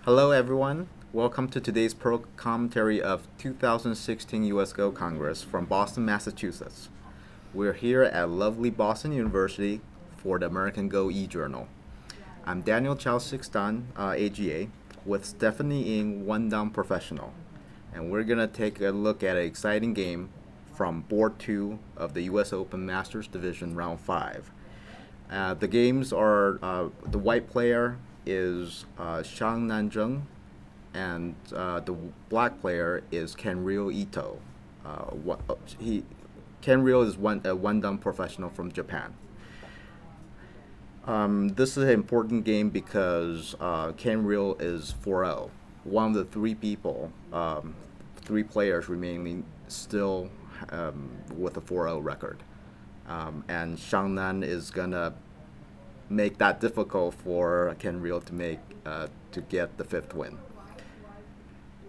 Hello, everyone. Welcome to today's pro commentary of 2016 U.S. Go Congress from Boston, Massachusetts. We're here at lovely Boston University for the American Go e-Journal. I'm Daniel Chow Sixtan, AGA, with Stephanie Ng, One Down Professional, and we're going to take a look at an exciting game from Board 2 of the U.S. Open Masters Division Round 5. The games are the white player is Xiangnan Zheng, and the black player is Kenryo Ito. Kenryo is a one-down professional from Japan. This is an important game because Kenryo is 4-0. One of the three players remaining still with a 4-0 record. And Xiangnan is gonna make that difficult for Kenryo to get the fifth win.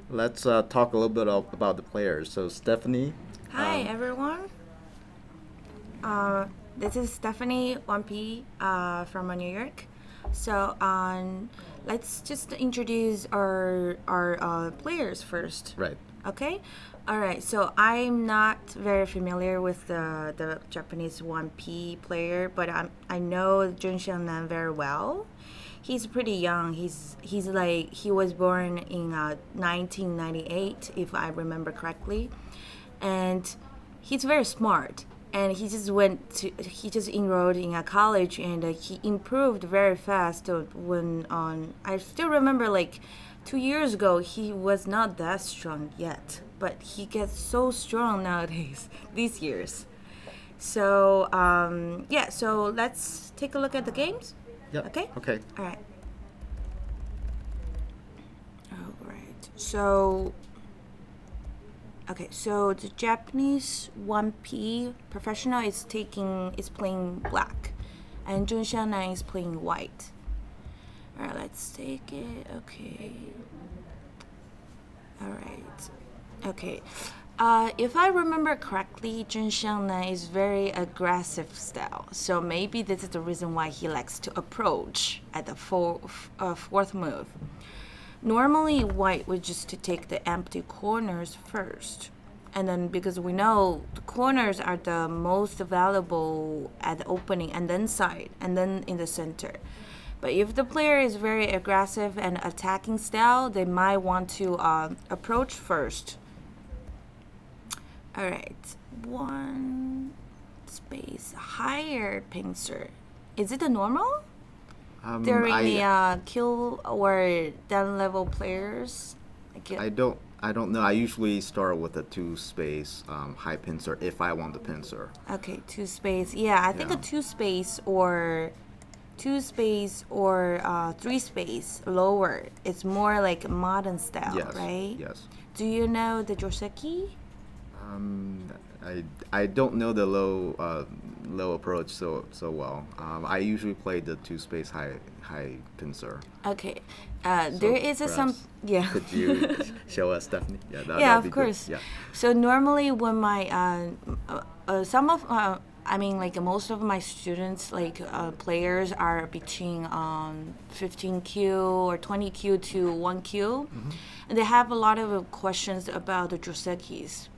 Let's talk a little bit about the players. So Stephanie. Hi everyone. This is Stephanie 1P from New York. So let's just introduce our players first. Right. Okay. All right. So I'm not very familiar with the Japanese 1P player, but I know Xiangnan very well. He's pretty young. He was born in 1998, if I remember correctly, and he's very smart. And he just enrolled in a college, and he improved very fast. When I still remember, like 2 years ago, he was not that strong yet, but he gets so strong nowadays, these years. So yeah, so let's take a look at the games. Yeah. Okay. Okay. All right. All right. So. Okay, so the Japanese 1P professional is playing black, and Xiangnan is playing white. All right, let's take it. Okay. All right. Okay. If I remember correctly, Xiangnan is very aggressive style, so maybe this is the reason why he likes to approach at the fourth move. Normally, white would just to take the empty corners first. And then because we know the corners are the most valuable at the opening and then side and then in the center. But if the player is very aggressive and attacking style, they might want to approach first. All right, one space higher pincer. Is it a normal? During the kill or down level players? I don't know. I usually start with a 2-space high pincer if I want the pincer. Okay, 2-space. Yeah, I think a 2-space or 3-space lower. It's more like modern style, Yes, right? yes. Do you know the Joseki? I don't know the low approach so well. I usually play the 2-space high pincer. Okay, there is some yeah. Could you show us, Stephanie? Yeah, yeah, of course. Yeah. So normally when my like most of my students, players are between 15Q or 20Q to 1Q, and they have a lot of questions about the josekis,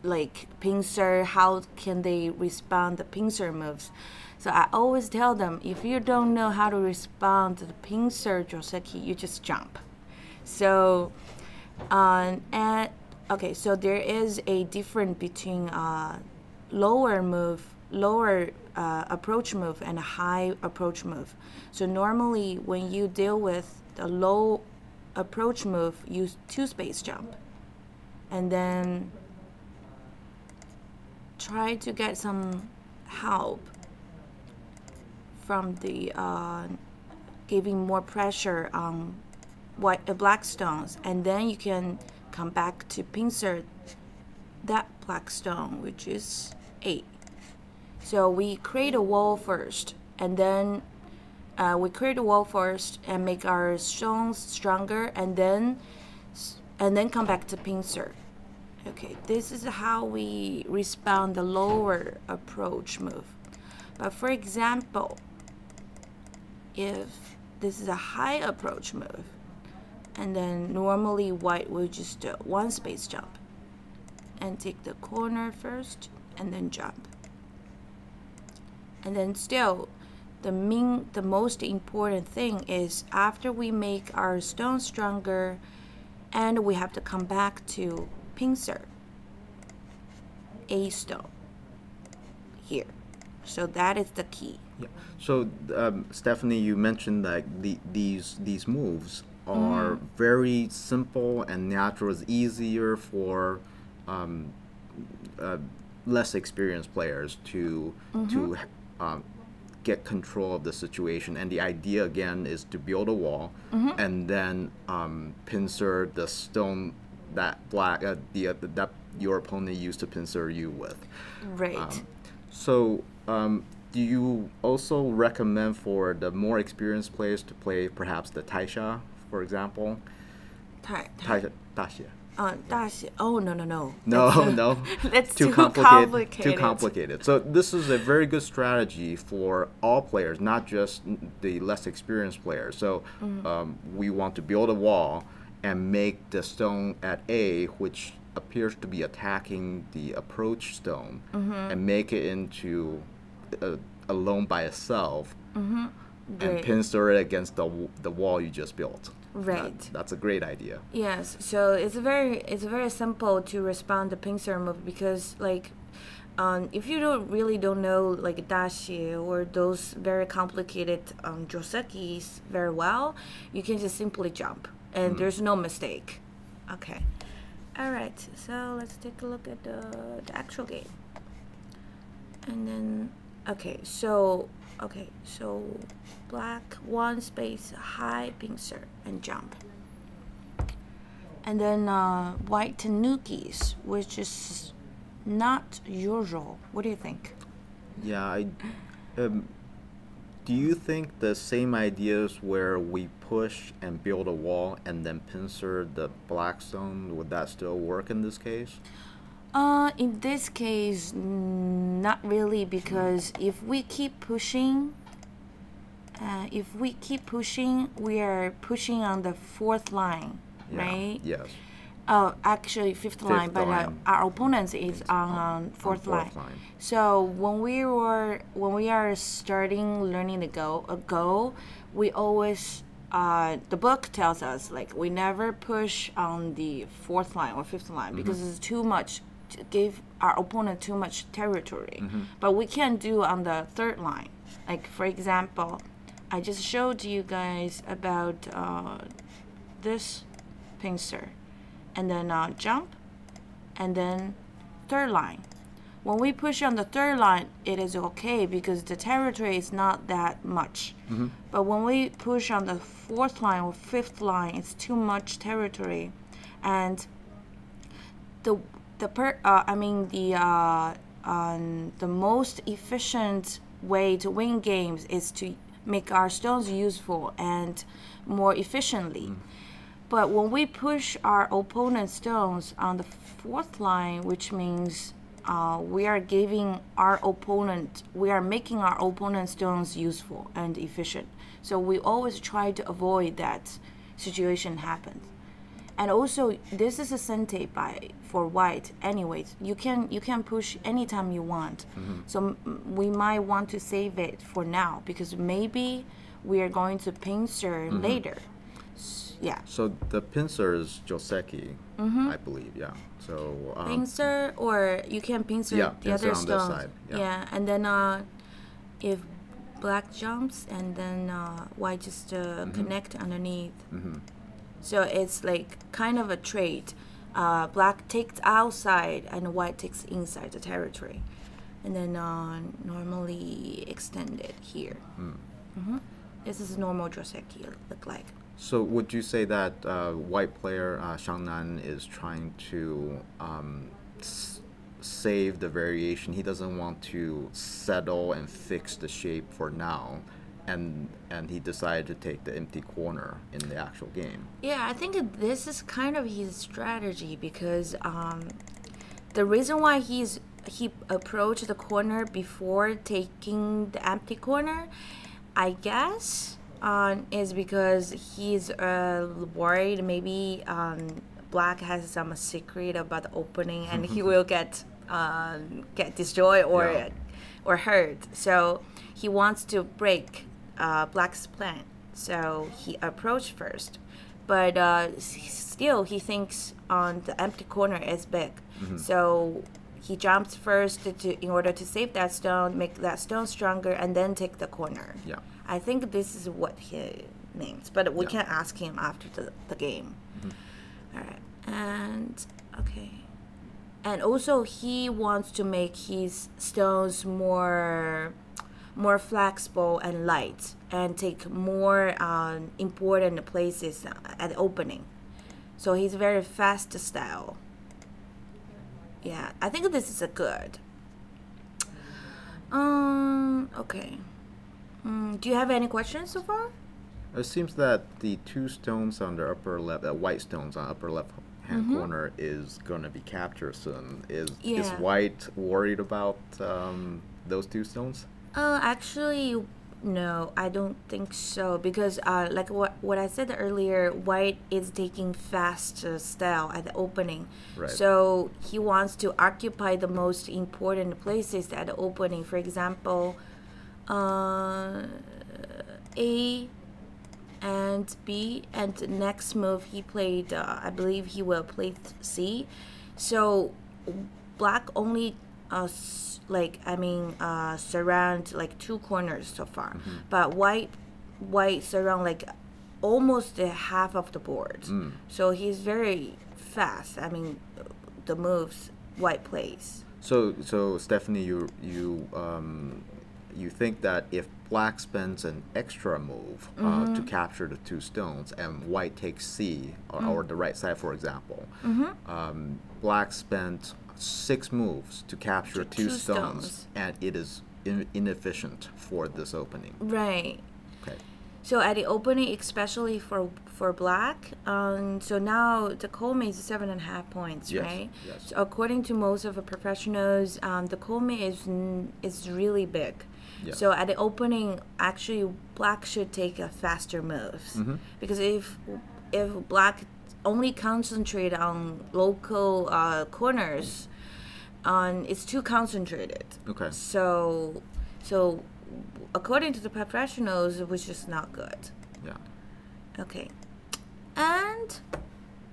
like pincer. How can they respond the pincer moves? So I always tell them, if you don't know how to respond to the pincer joseki, you just jump. So okay, so there is a difference between lower approach move and a high approach move. So normally when you deal with the low approach move, use 2-space jump, and then try to get some help from the giving more pressure on black stones, and then you can come back to pincer that black stone, which is 8. So we create a wall first, and then and make our stones stronger, and then come back to pincer. Okay, this is how we respond the lower approach move. But for example, if this is a high approach move, And then normally white will just do one space jump and take the corner first and then jump. And then still, the most important thing is after we make our stone stronger, and we have to come back to pincer a stone here. So that is the key. Yeah. So Stephanie, you mentioned that these moves are very simple and natural. It's easier for less experienced players to get control of the situation. And the idea again is to build a wall and then pincer the stone that that your opponent used to pincer you with. Right. So do you also recommend for the more experienced players to play perhaps the taisha, for example? Taisha. Oh, no. No, That's, no. That's too complicated. Too complicated. So this is a very good strategy for all players, not just the less experienced players. So we want to build a wall and make the stone at A, which appears to be attacking the approach stone, and make it into alone by itself, and pincer it against the wall you just built. Right. That's a great idea. Yes. So it's very simple to respond to pincer move because like if you don't know like dashi or those very complicated josekis very well, you can just simply jump and there's no mistake. Okay. All right. So let's take a look at the actual game. And then so black one space high pincer and jump. And then white tanukis, which is not usual. What do you think? Yeah, do you think the same ideas where we push and build a wall and then pincer the black stone, would that still work in this case? In this case, not really, because if we keep pushing, we are pushing on the fourth line, right? Yes. Oh, actually fifth line, but our opponent is on fourth line. So when we are starting learning the go, we always the book tells us like we never push on the fourth line or fifth line because it's too much to give our opponent too much territory. But we can do on the third line. Like for example, I just showed you guys about this pincer, and then jump, and then third line. When we push on the third line, it is okay because the territory is not that much. But when we push on the fourth line or fifth line, it's too much territory, and the most efficient way to win games is to make our stones useful and more efficiently. But when we push our opponent's stones on the fourth line, which means we are making our opponent's stones useful and efficient. So we always try to avoid that situation happen. And also, this is a sente for white. Anyways, you can push anytime you want. So we might want to save it for now because maybe we are going to pincer later. Yeah. So the pincer is joseki, I believe. Yeah. So pincer, or you can pincer the other stone. Yeah. And then if black jumps and then white just connect underneath. So it's like kind of a trade. Black takes outside and white takes inside the territory, and then normally extend it here. This is normal joseki look like. So would you say that white player Xiangnan is trying to save the variation? He doesn't want to settle and fix the shape for now. And he decided to take the empty corner in the actual game. Yeah, I think this is kind of his strategy because the reason why he approached the corner before taking the empty corner, I guess, is because he's worried maybe Black has some secret about the opening and he will get destroyed Yeah. or hurt. So he wants to break Black's plan. So he approached first, but still he thinks on the empty corner is big. So he jumps first in order to save that stone, make that stone stronger, and then take the corner. Yeah. I think this is what he means, but we Yeah. can ask him after the game. All right, and okay. And also he wants to make his stones more flexible and light and take more important places at the opening. So he's very fast style. Yeah, I think this is a good. Okay. Do you have any questions so far? It seems that the two stones on the upper left, white stones on the upper left hand corner, is going to be captured soon. Is Yeah. White worried about those two stones? Actually, no, I don't think so because like what I said earlier, White is taking fast style at the opening. Right. So he wants to occupy the most important places at the opening. For example, A and B, and the next move he played, I believe he will play C. So Black only surround like two corners so far, but white surround like almost the half of the board. So he's very fast. I mean, the moves White plays. So Stephanie, you think that if Black spends an extra move to capture the two stones and White takes C or the right side, for example, Black spent 6 moves to capture two stones, and it is inefficient for this opening. Right. Okay. So at the opening, especially for Black, so now the Colme is 7.5 points, Yes, right? yes. So according to most of the professionals, the Colme is really big. Yes. So at the opening, actually, Black should take a faster moves because if Black only concentrate on local corners, it's too concentrated. Okay. So according to the professionals, it was just not good. Yeah. Okay. And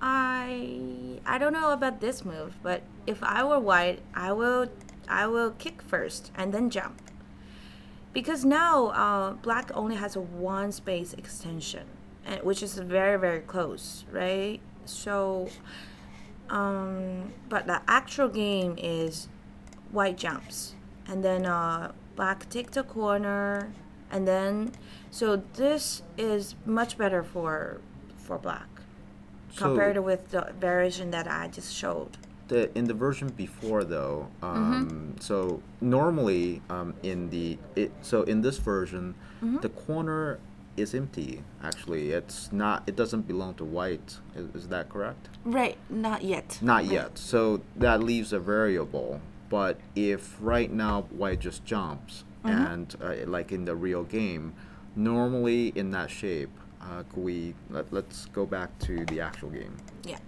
I don't know about this move, but if I were White, I will kick first and then jump. Because now Black only has a 1 space extension, which is very, very close, right? So but the actual game is White jumps and then Black take the corner, and then so this is much better for Black compared with the variation that I just showed. In the version before, though, so normally in this version, the corner is empty. Actually, it's not. It doesn't belong to White. Is that correct? Right, not yet. Not Right. yet. So that leaves a variable. But if right now White just jumps, and like in the real game, normally in that shape, could we let's go back to the actual game. Yeah.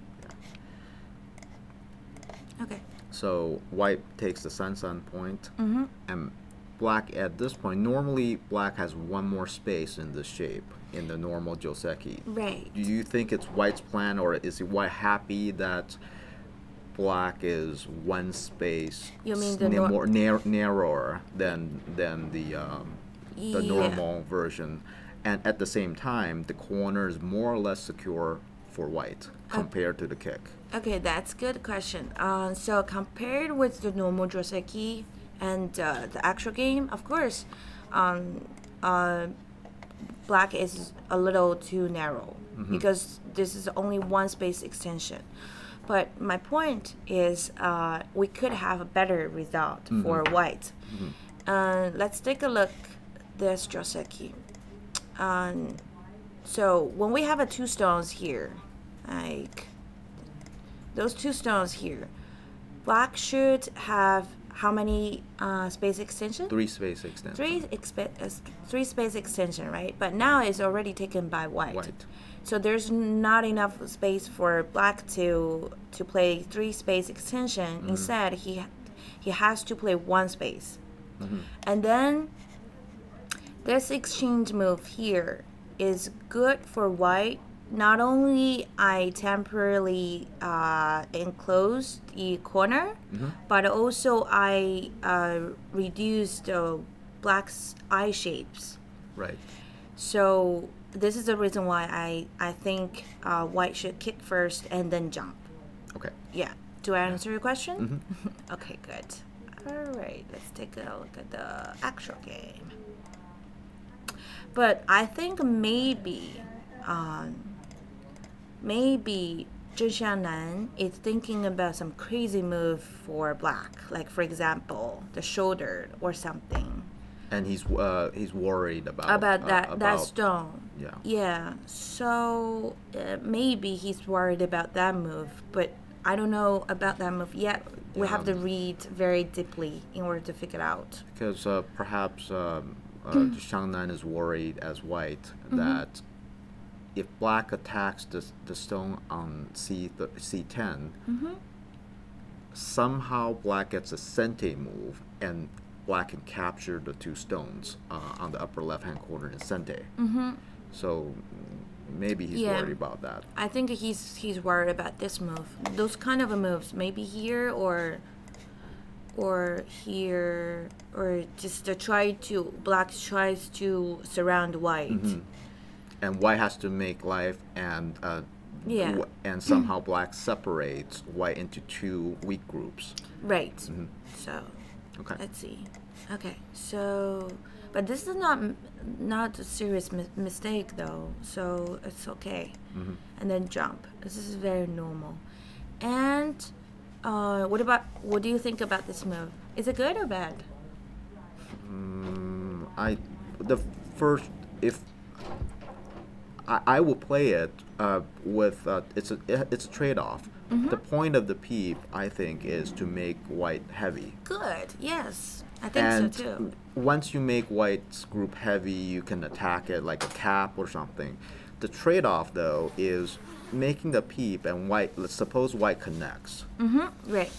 Okay. So White takes the sun point, and Black at this point. Normally, Black has 1 more space in this shape in the normal Joseki. Right. Do you think it's White's plan, or is White happy that Black is 1 space You mean the more narrower than the normal version, and at the same time, the corner is more or less secure for White compared to the kick? Okay, that's a good question. So compared with the normal Joseki and the actual game, of course, Black is a little too narrow because this is only 1 space extension. But my point is we could have a better result for White. Let's take a look this Joseki. So when we have 2 stones here, like those 2 stones here, Black should have how many space extension? 3 space extension. Three space extension, right? But now it's already taken by white. White. So there's not enough space for black to play 3 space extension. Instead, he has to play 1 space. And then this exchange move here is good for white. Not only I temporarily enclose the corner, but also I reduce the black's eye shapes. Right. So this is the reason why I think white should kick first and then jump. Okay. Yeah. Do I answer your question? Okay, good. All right, let's take a look at the actual game. But I think maybe Zheng Xiangnan is thinking about some crazy move for black, like for example, the shoulder or something. And he's worried about that stone. Yeah. Yeah. So maybe he's worried about that move, but I don't know about that move yet. We have to read very deeply in order to figure it out. Because perhaps Xiangnan is worried as white that if black attacks the stone on C10, somehow black gets a sente move and black can capture the 2 stones on the upper left-hand corner in sente. So maybe he's worried about that. I think he's worried about this move. Those kind of moves, maybe here or here, or just black tries to surround white. And white has to make life, and and somehow black separates white into 2 weak groups. Right. So Okay. let's see. Okay, so but this is not a serious mistake though, so it's okay. And then jump. This is very normal. And what do you think about this move? Is it good or bad? I will play it with it's a trade-off. The point of the peep, I think, is to make white heavy. Good. Yes, I think so too. Once you make white's group heavy, you can attack it like a cap or something. The trade-off, though, is making the peep and white. Let's suppose white connects. Right.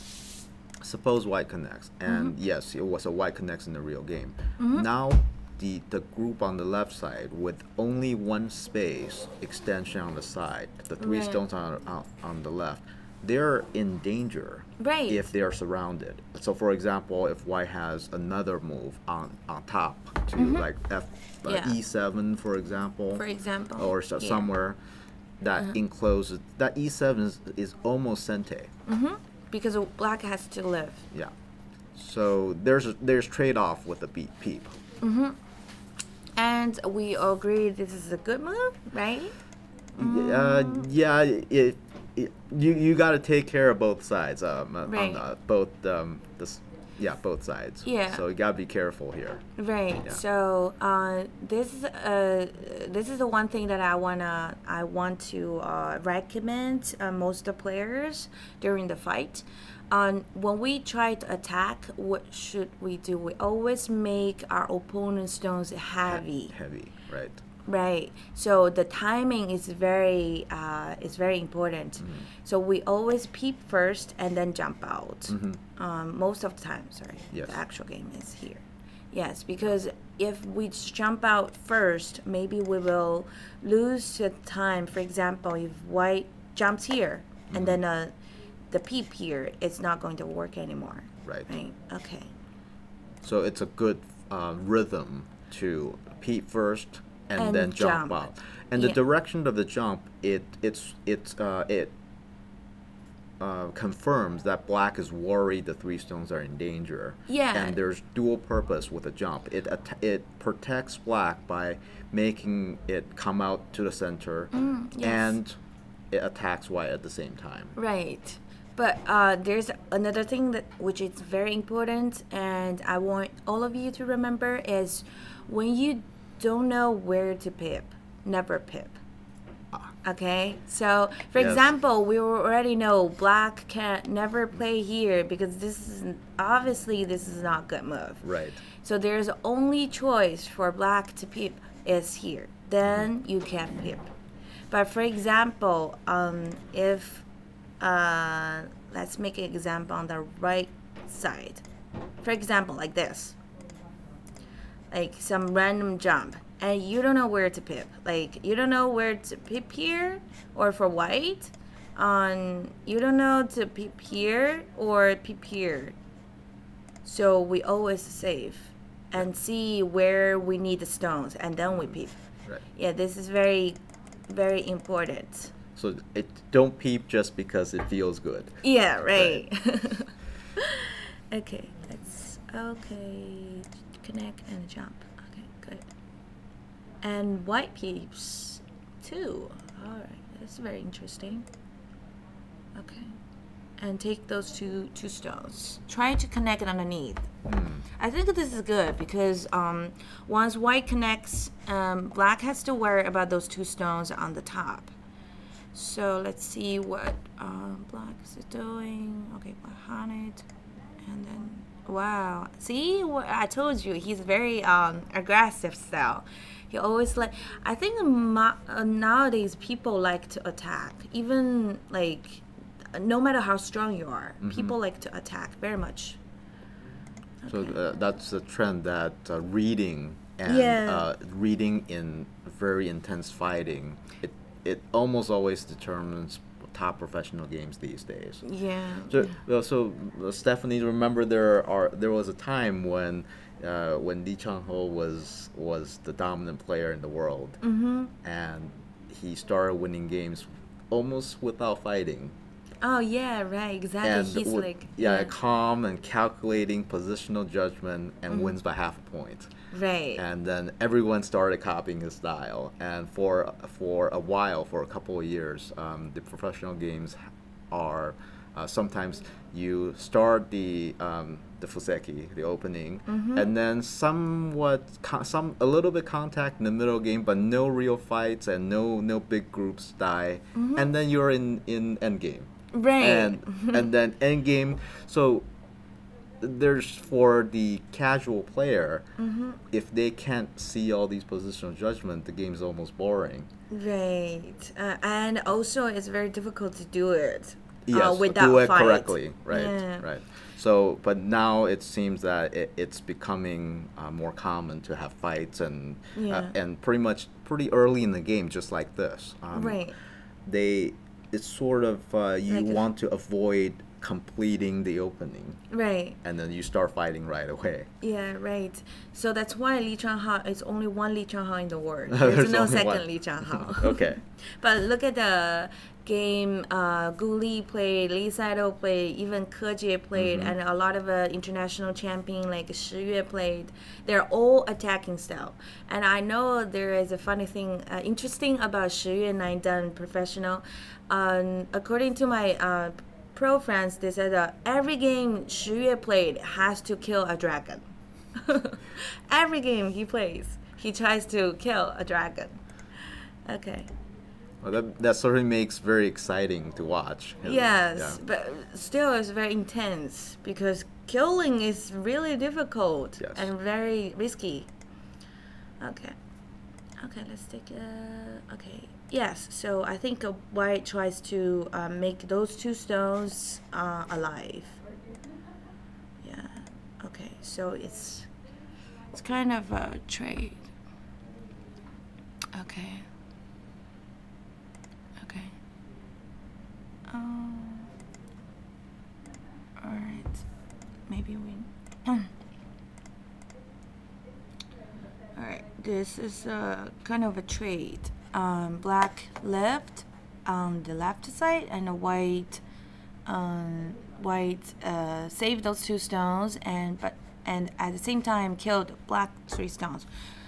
Suppose white connects, and yes, it was a white connects in the real game. Now the group on the left side with only 1 space extension on the side, the 3 stones on the left, they're in danger if they're surrounded. So for example, if white has another move on top to like E7 for example, or somewhere that encloses, that E7 is almost sente. Because black has to live. Yeah. So there's trade-off with the peep. And we all agree this is a good move, right? Yeah. You got to take care of both sides. Both sides. Yeah. So you got to be careful here. Right. Yeah. So this is the one thing that I want to recommend most of the players during the fight. When we try to attack, what should we do? We always make our opponent's stones heavy. Heavy, right. Right. So the timing is very important. So we always peep first and then jump out. Most of the time, sorry. Yes. The actual game is here. Yes, because if we jump out first, maybe we will lose the time. For example, if white jumps here and then the peep here, it's not going to work anymore. Right. Right. Okay. So it's a good rhythm to peep first and then jump out. And the direction of the jump, it confirms that black is worried the 3 stones are in danger. Yeah. And there's dual purpose with the jump. It protects black by making it come out to the center, Yes. and it attacks white at the same time. Right. But there's another thing which is very important, and I want all of you to remember, is when you don't know where to pip, never pip. Okay, so for Yes. example, we already know black can never play here because this is not good move. Right. So there's only choice for black to peep is here. Then you can peep. But for example, if let's make an example on the right side. For example, like this, like some random jump, and you don't know where to pip. Like you don't know where to pip here, or for white, you don't know to pip here or pip here. So we always save and see where we need the stones, and then we peep. Right. Yeah, this is very, very important. So it don't peep just because it feels good. Yeah, right. Okay, connect and jump. Okay, good. And white peeps too. All right, that's very interesting. Okay, and take those two stones. Try to connect it underneath. I think this is good because once white connects, black has to worry about those two stones on the top. So let's see what black is doing. Okay, behind it. And then, wow. See, I told you, he's very aggressive style. He always I think nowadays people like to attack. Even like, no matter how strong you are, people like to attack very much. Okay. So that's the trend that reading reading in very intense fighting, it almost always determines top professional games these days. Yeah. So Stephanie, remember there was a time when Li Changhe was the dominant player in the world, and he started winning games almost without fighting. Oh yeah, right, exactly. And He's like calm and calculating positional judgment and wins by half a point. right. And then everyone started copying his style. And for a while, for a couple of years, the professional games are sometimes you start the fuseki, the opening, and then a little bit contact in the middle game, but no real fights and no big groups die, and then you're in end game. Right. And then end game. So there's for the casual player, if they can't see all these positional judgment, the game's almost boring. Right. And also it's very difficult to do it Yes, without do it fight. correctly. Right. Yeah. Right. So, but now it seems that it's becoming more common to have fights and pretty early in the game, just like this. Right. It's sort of you Like want to avoid completing the opening, Right. and then you start fighting right away. Yeah, right. So that's why Li Changhe is only one Li Changhe in the world. There's There's no only second one. Li Changhe. Okay. But look at the game Gu Li played, Li Saido played, even KGS played, and a lot of international champion like Shi Yue played. They're all attacking style. And I know there is a funny thing, interesting about Shi Yue and done professional. According to my pro friends, they said every game Shi Yue played has to kill a dragon. Every game he plays, he tries to kill a dragon. Okay. Well, that certainly makes very exciting to watch. Yes, Yeah. but still it's very intense because killing is really difficult Yes. and very risky. Okay. Okay, let's take okay. Yes, so I think white tries to make those two stones alive. Yeah. Okay, so it's kind of a trade. Okay. Okay. All right. Maybe we. All right. This is kind of a trade. Black left on the left side, and the white saved those two stones, and at the same time killed black 3 stones.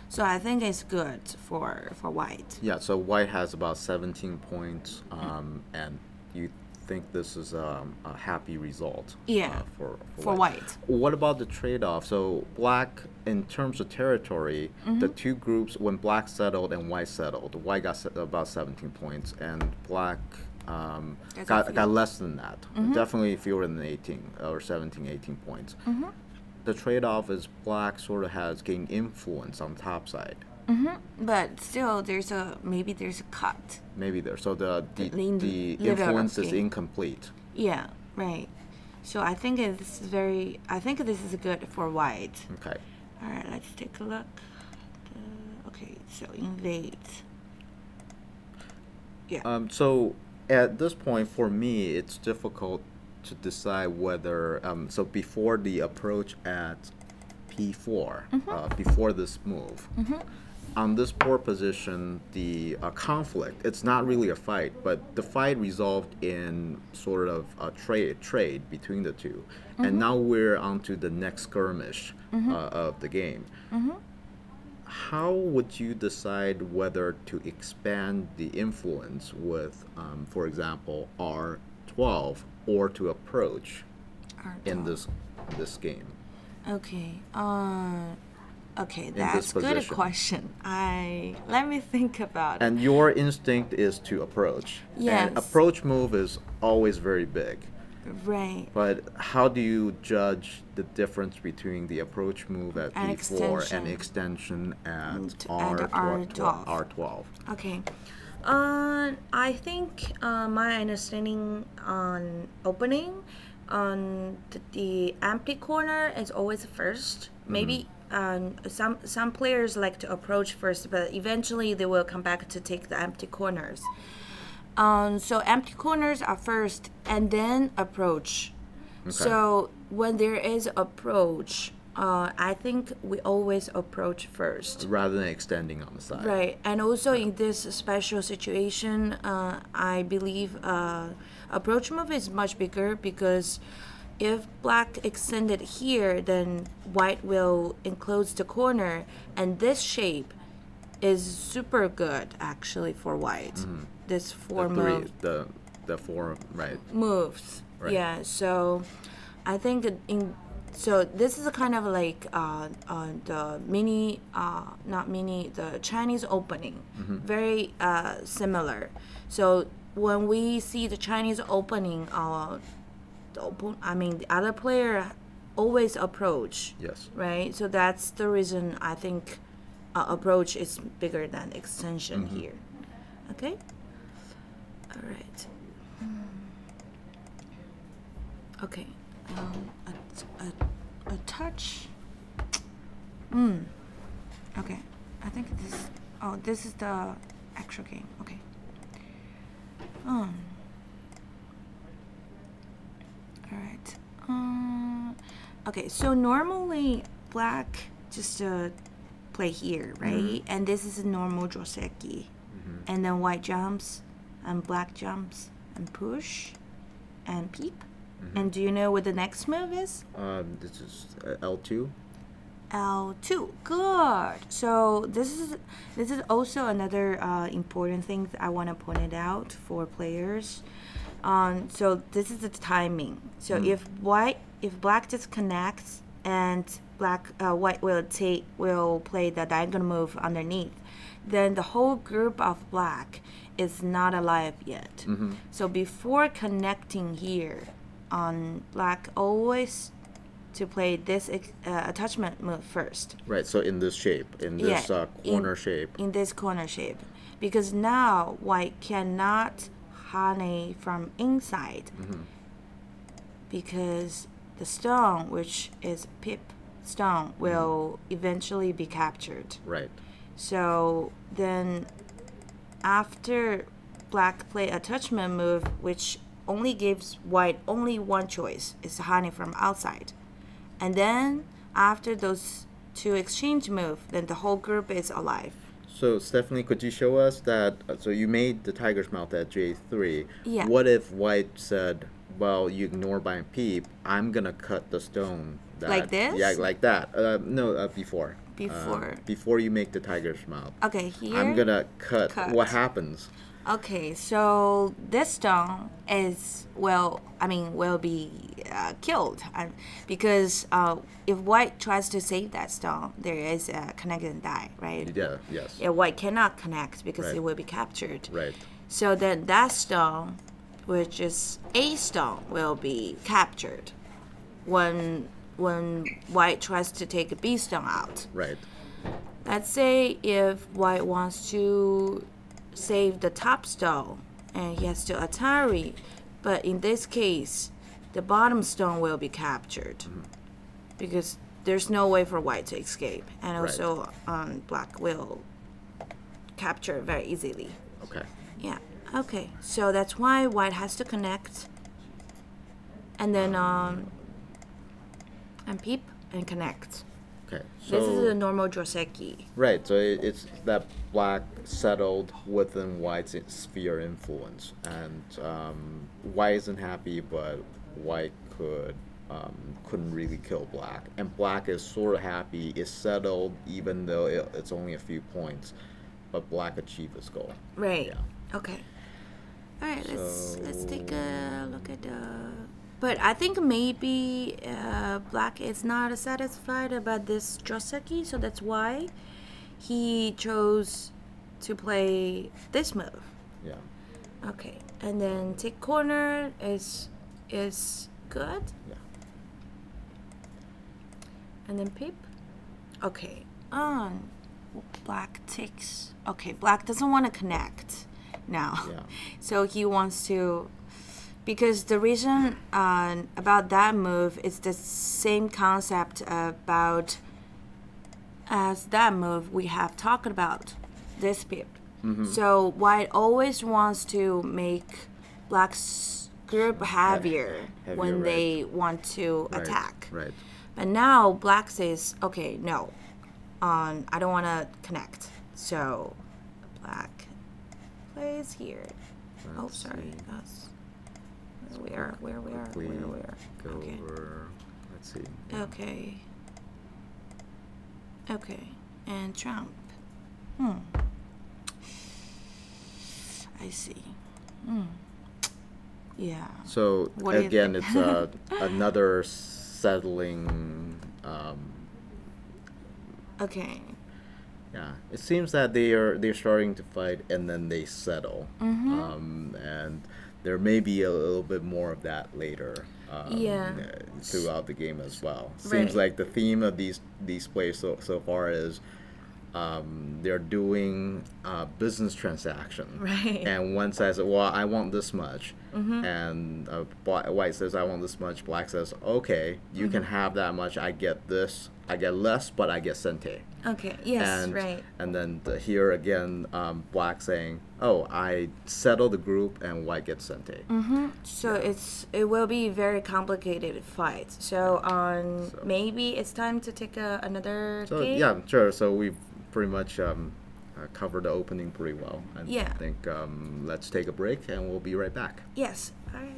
So I think it's good for white. Yeah, so white has about 17 points, and you think this is a happy result. Yeah. For white. What about the trade-off? So black, in terms of territory, the two groups, when black settled and white settled, white got about 17 points, and black got less than that. Definitely fewer than 18 or 17, 18 points. The trade-off is black sort of has gained influence on the top side. But still, maybe there's a cut. Maybe there. So the influence is incomplete. Yeah, right. So I think this is good for white. Okay. All right, let's take a look. Okay, so invade. Yeah. So at this point, for me, it's difficult to decide whether. So before the approach at P4, before this move, on this board position, the conflict, it's not really a fight, but the fight resolved in sort of a trade between the two. And now we're on to the next skirmish of the game. How would you decide whether to expand the influence with, for example, R12 or to approach R12. in this game? Okay. Okay, that's a good question. Let me think about it. And your instinct is to approach. Yes. And approach move is always very big. Right. But how do you judge the difference between the approach move at P4 and extension at R12? Okay. I think my understanding on opening on the empty corner is always first. Maybe some players like to approach first, but eventually they will come back to take the empty corners. So empty corners are first and then approach. Okay. So when there is approach, I think we always approach first. Rather than extending on the side. Right. And also in this special situation, I believe approach move is much bigger because if black extended here, then white will enclose the corner, and this shape is super good actually for white. This four move. The four, right. Moves. Right. Yeah. So I think so this is kind of like the the Chinese opening, very similar. So when we see the Chinese opening, the other player always approach. Yes. Right. So that's the reason I think approach is bigger than extension here. Okay. All right. Okay. A touch. Okay. I think this. Oh, this is the actual game. Okay. All right. Okay. So normally black just play here, right? And this is a normal joseki, and then white jumps, and black jumps, and push, and peep. And do you know what the next move is? This is L2. L2. Good. So this is also another important thing that I want to point it out for players. So this is the timing. So if black disconnects and white will play the diagonal move underneath, then the whole group of black is not alive yet. So before connecting here, on black always to play this attachment move first. Right, so in this shape, in this corner shape. In this corner shape. Because now white cannot hane from inside. Because the stone, which is pip stone, will eventually be captured. Right. So then after black play attachment move, which only gives white only one choice, is hane from outside. And then after those two exchange move, then the whole group is alive. So Stephanie, could you show us that? So you made the tiger's mouth at J3. Yeah. What if white said, well, you ignore my peep, I'm going to cut the stone. Like this? Yeah, like that. No, before. Before. Before you make the tiger's mouth. Okay, here. I'm going to cut. What happens? Okay, so this stone will be killed because if white tries to save that stone, there is a connect and die, right? Yeah, yes. Yeah, white cannot connect because Right. it will be captured. Right. So then that stone, which is a stone, will be captured when white tries to take a B stone out. Right. Let's say if white wants to save the top stone and he has to Atari, but in this case, the bottom stone will be captured because there's no way for white to escape, and also black will capture it very easily. Okay. Yeah. Okay. So that's why white has to connect, and then and peep and connect. Okay. This is So a normal Joseki. right. So it's that black settled within white's sphere influence, and white isn't happy, but white couldn't really kill black, and black is sort of happy. It's settled, even though it's only a few points, but black achieved its goal. Right. Yeah. Okay. All right. Let's So- take a look at the. But I think maybe black is not satisfied about this Joseki, so that's why he chose to play this move. Yeah. Okay, and then take corner is good, Yeah. and then peep. Okay, on black takes. Okay, black doesn't want to connect now, Yeah. so he wants to. Because the reason about that move is the same concept about as that move we have talked about this peep. So white always wants to make black's group heavier when right. they want to Right. attack. Right. But now black says, okay, no, I don't want to connect. So black plays here. Let's Sorry, see. that's where we are. Quickly go Okay. over. Let's see. Okay. Okay. And Trump. I see. Yeah. So What do you again, think? it's another settling. Okay. Yeah, it seems that they're starting to fight and then they settle. And there may be a little bit more of that later. Yeah. Throughout the game as well. Right. Seems like the theme of these plays so far is they're doing business transaction. Right. And one says, well, I want this much. And white says, I want this much. Black says, okay, you can have that much. I get this. I get less, but I get sente. Okay. Yes. And, right. and then here again, black saying, oh, I settle the group and white gets sente. So it will be very complicated fight. So maybe it's time to take another So game. yeah, sure. So we've pretty much covered the opening pretty well. I Yeah. think let's take a break and we'll be right back. Yes. All right.